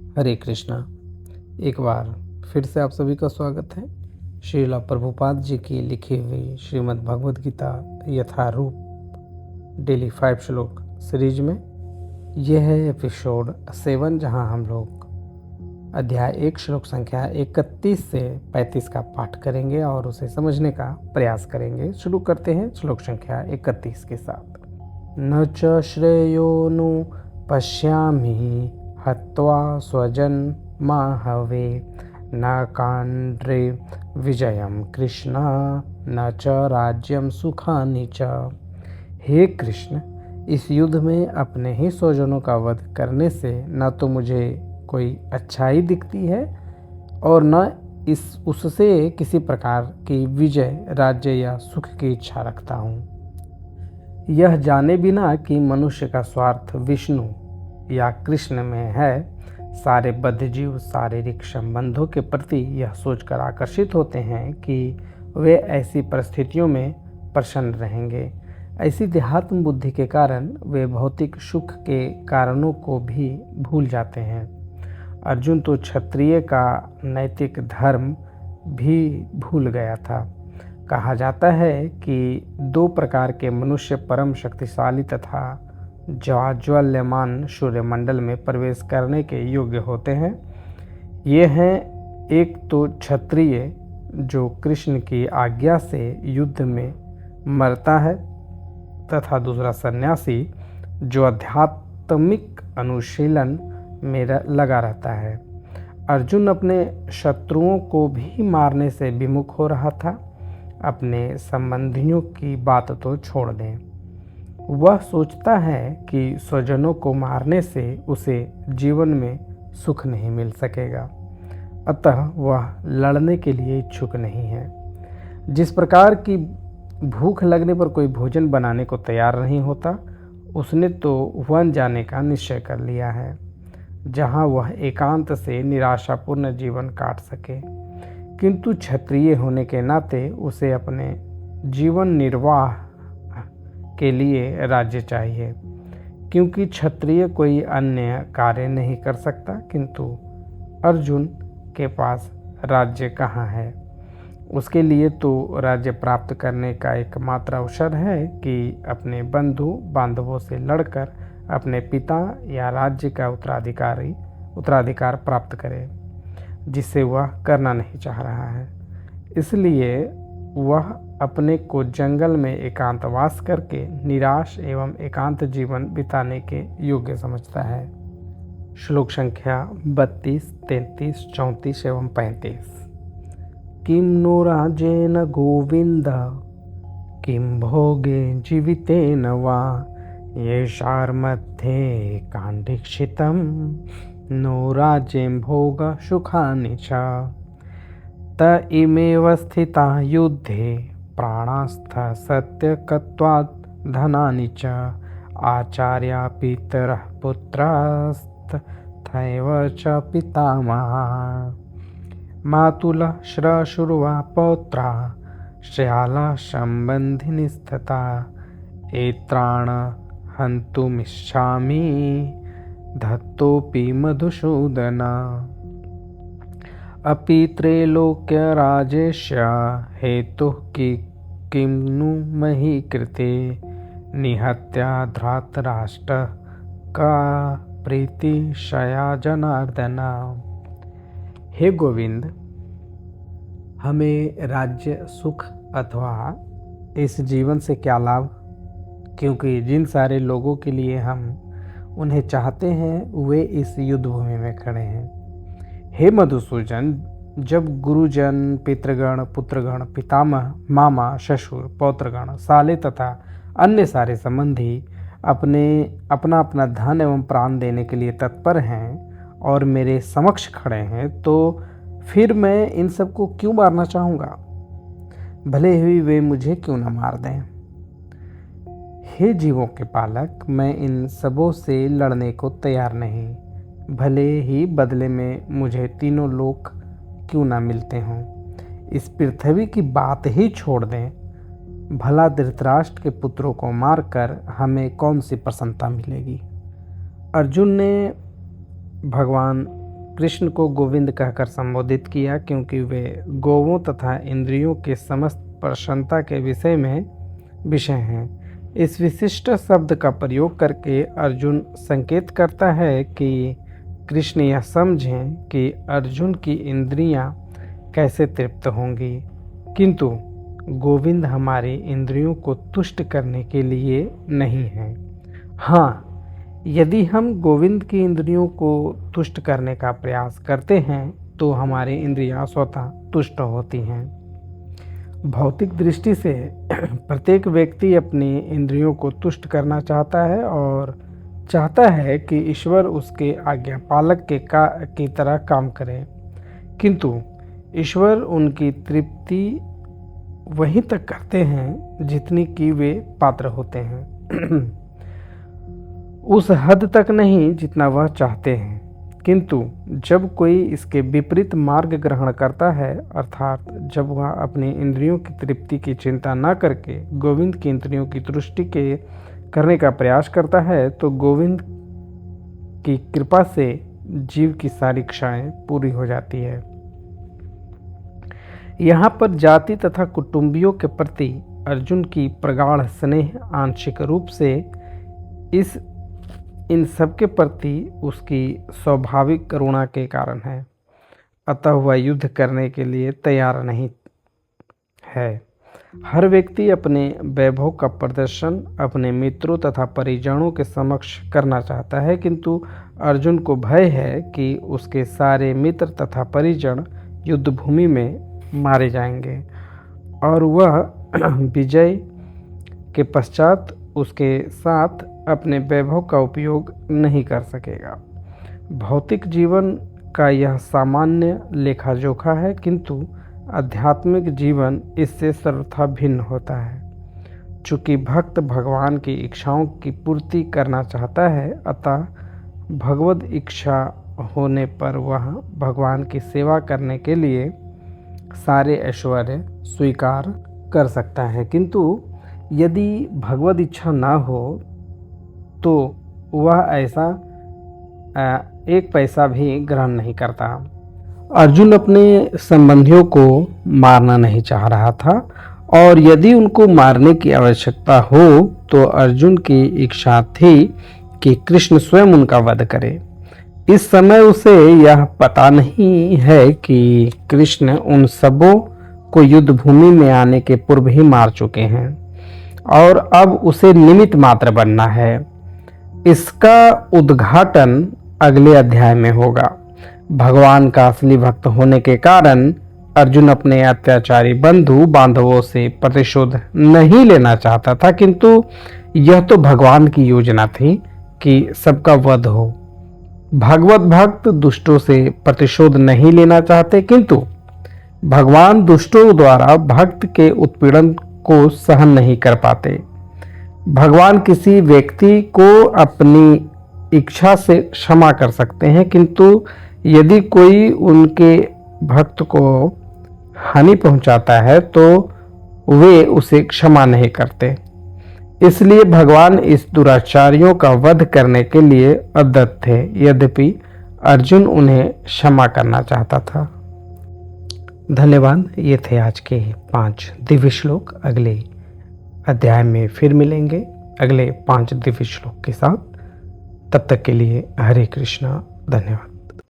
हरे कृष्णा। एक बार फिर से आप सभी का स्वागत है श्रीला प्रभुपाद जी की लिखी हुई श्रीमद् भगवद गीता यथारूप डेली 5 श्लोक सीरीज में। यह है एपिसोड 7, जहां हम लोग अध्याय 1 श्लोक संख्या 31 से 35 का पाठ करेंगे और उसे समझने का प्रयास करेंगे। शुरू करते हैं श्लोक संख्या 31 के साथ। न च श्रेयोनु पश्यामि हत्वा स्वजन माहवे न कांड्रे विजयम कृष्ण न च राज्यम सुखानि च। हे कृष्ण, इस युद्ध में अपने ही स्वजनों का वध करने से न तो मुझे कोई अच्छाई दिखती है और न उससे किसी प्रकार की विजय, राज्य या सुख की इच्छा रखता हूँ। यह जाने बिना कि मनुष्य का स्वार्थ विष्णु या कृष्ण में है, सारे बद्धजीव शारीरिक संबंधों के प्रति यह सोचकर आकर्षित होते हैं कि वे ऐसी परिस्थितियों में प्रसन्न रहेंगे। ऐसी देहात्म बुद्धि के कारण वे भौतिक सुख के कारणों को भी भूल जाते हैं। अर्जुन तो क्षत्रिय का नैतिक धर्म भी भूल गया था। कहा जाता है कि 2 प्रकार के मनुष्य परम शक्तिशाली तथा ज्वाज्वल्यमान सूर्यमंडल में प्रवेश करने के योग्य होते हैं। ये हैं, एक तो क्षत्रिय जो कृष्ण की आज्ञा से युद्ध में मरता है, तथा दूसरा सन्यासी जो आध्यात्मिक अनुशीलन में लगा रहता है। अर्जुन अपने शत्रुओं को भी मारने से विमुख हो रहा था। अपने संबंधियों की बात तो छोड़ दें, वह सोचता है कि स्वजनों को मारने से उसे जीवन में सुख नहीं मिल सकेगा, अतः वह लड़ने के लिए इच्छुक नहीं है। जिस प्रकार की भूख लगने पर कोई भोजन बनाने को तैयार नहीं होता, उसने तो वन जाने का निश्चय कर लिया है, जहाँ वह एकांत से निराशापूर्ण जीवन काट सके। किंतु क्षत्रिय होने के नाते उसे अपने जीवन निर्वाह के लिए राज्य चाहिए, क्योंकि क्षत्रिय कोई अन्य कार्य नहीं कर सकता। किंतु अर्जुन के पास राज्य कहाँ है? उसके लिए तो राज्य प्राप्त करने का एकमात्र अवसर है कि अपने बंधु बांधवों से लड़कर अपने पिता या राज्य का उत्तराधिकार प्राप्त करे, जिसे वह करना नहीं चाह रहा है। इसलिए वह अपने को जंगल में एकांतवास करके निराश एवं एकांत जीवन बिताने के योग्य समझता है। श्लोक संख्या 32, 33, 34 एवं 35। किम नो राजेन गोविंद किम भोगे जीवितेन वा येषार्मध्ये कांडीक्षितम् नो राज्यं भोग सुखानि च। त इमेव स्थिता युद्धे प्राणास्थ सत्यकत्वात् धनानि च आचार्या पितरः पुत्रस्तथैव च पितामहः मातुलः श्वशुर्वा पौत्रा श्याला सम्बन्धिनिस्तथा एत्राण हन्तुमिच्छामि धत्तोऽपि मधुसूदन। अपि त्रैलोक्य राजेश्य हेतुः किं नु मही कृते निहत्या धृतराष्ट्र का प्रीतिशया जनार्दन। हे गोविंद, हमें राज्य, सुख अथवा इस जीवन से क्या लाभ, क्योंकि जिन सारे लोगों के लिए हम उन्हें चाहते हैं वे इस युद्ध भूमि में खड़े हैं। हे मधुसूदन, जब गुरुजन, पितृगण, पुत्रगण, पितामह, मामा, ससुर, पौत्रगण, साले तथा अन्य सारे संबंधी अपना अपना धन एवं प्राण देने के लिए तत्पर हैं और मेरे समक्ष खड़े हैं, तो फिर मैं इन सबको क्यों मारना चाहूँगा, भले ही वे मुझे क्यों न मार दें। हे जीवों के पालक, मैं इन सबों से लड़ने को तैयार नहीं, भले ही बदले में मुझे तीनों लोक क्यों ना मिलते हों। इस पृथ्वी की बात ही छोड़ दें, भला धृतराष्ट्र के पुत्रों को मारकर हमें कौन सी प्रसन्नता मिलेगी। अर्जुन ने भगवान कृष्ण को गोविंद कहकर संबोधित किया क्योंकि वे गोवों तथा इंद्रियों के समस्त प्रसन्नता के विषय हैं। इस विशिष्ट शब्द का प्रयोग करके अर्जुन संकेत करता है कि कृष्ण यह समझें कि अर्जुन की इंद्रियां कैसे तृप्त होंगी, किंतु गोविंद हमारी इंद्रियों को तुष्ट करने के लिए नहीं हैं। हाँ, यदि हम गोविंद की इंद्रियों को तुष्ट करने का प्रयास करते हैं तो हमारी इंद्रियां स्वतः तुष्ट होती हैं। भौतिक दृष्टि से प्रत्येक व्यक्ति अपनी इंद्रियों को तुष्ट करना चाहता है और चाहता है कि ईश्वर उसके आज्ञापालक की तरह काम करे, किंतु ईश्वर उनकी तृप्ति वहीं तक करते हैं जितनी कि वे पात्र होते हैं, उस हद तक नहीं जितना वह चाहते हैं। किंतु जब कोई इसके विपरीत मार्ग ग्रहण करता है, अर्थात जब वह अपनी इंद्रियों की तृप्ति की चिंता न करके गोविंद की इंद्रियों की तुष्टि के करने का प्रयास करता है, तो गोविंद की कृपा से जीव की सारी इच्छाएं पूरी हो जाती है। यहाँ पर जाति तथा कुटुंबियों के प्रति अर्जुन की प्रगाढ़ स्नेह आंशिक रूप से इन सब के प्रति उसकी स्वाभाविक करुणा के कारण है, अतः वह युद्ध करने के लिए तैयार नहीं है। हर व्यक्ति अपने वैभव का प्रदर्शन अपने मित्रों तथा परिजनों के समक्ष करना चाहता है, किंतु अर्जुन को भय है कि उसके सारे मित्र तथा परिजन युद्ध भूमि में मारे जाएंगे और वह विजय के पश्चात उसके साथ अपने वैभव का उपयोग नहीं कर सकेगा। भौतिक जीवन का यह सामान्य लेखा जोखा है, किंतु आध्यात्मिक जीवन इससे सर्वथा भिन्न होता है। चूँकि भक्त भगवान की इच्छाओं की पूर्ति करना चाहता है, अतः भगवद इच्छा होने पर वह भगवान की सेवा करने के लिए सारे ऐश्वर्य स्वीकार कर सकता है, किंतु यदि भगवद इच्छा ना हो तो वह ऐसा एक पैसा भी ग्रहण नहीं करता। अर्जुन अपने संबंधियों को मारना नहीं चाह रहा था और यदि उनको मारने की आवश्यकता हो तो अर्जुन की इच्छा थी कि कृष्ण स्वयं उनका वध करे। इस समय उसे यह पता नहीं है कि कृष्ण उन सबों को युद्ध भूमि में आने के पूर्व ही मार चुके हैं और अब उसे निमित्त मात्र बनना है। इसका उद्घाटन अगले अध्याय में होगा। भगवान का असली भक्त होने के कारण अर्जुन अपने अत्याचारी बंधु बांधवों से प्रतिशोध नहीं लेना चाहता था, किंतु यह तो भगवान की योजना थी कि सबका वध हो। भगवत भक्त दुष्टों से प्रतिशोध नहीं लेना चाहते, किंतु भगवान दुष्टों द्वारा भक्त के उत्पीड़न को सहन नहीं कर पाते। भगवान किसी व्यक्ति को अपनी इच्छा से क्षमा कर सकते हैं, किंतु यदि कोई उनके भक्त को हानि पहुंचाता है तो वे उसे क्षमा नहीं करते। इसलिए भगवान इस दुराचारियों का वध करने के लिए उद्यत थे, यद्यपि अर्जुन उन्हें क्षमा करना चाहता था। धन्यवाद। ये थे आज के 5 दिव्य श्लोक। अगले अध्याय में फिर मिलेंगे अगले 5 दिव्य श्लोक के साथ। तब तक के लिए हरे कृष्णा। धन्यवाद।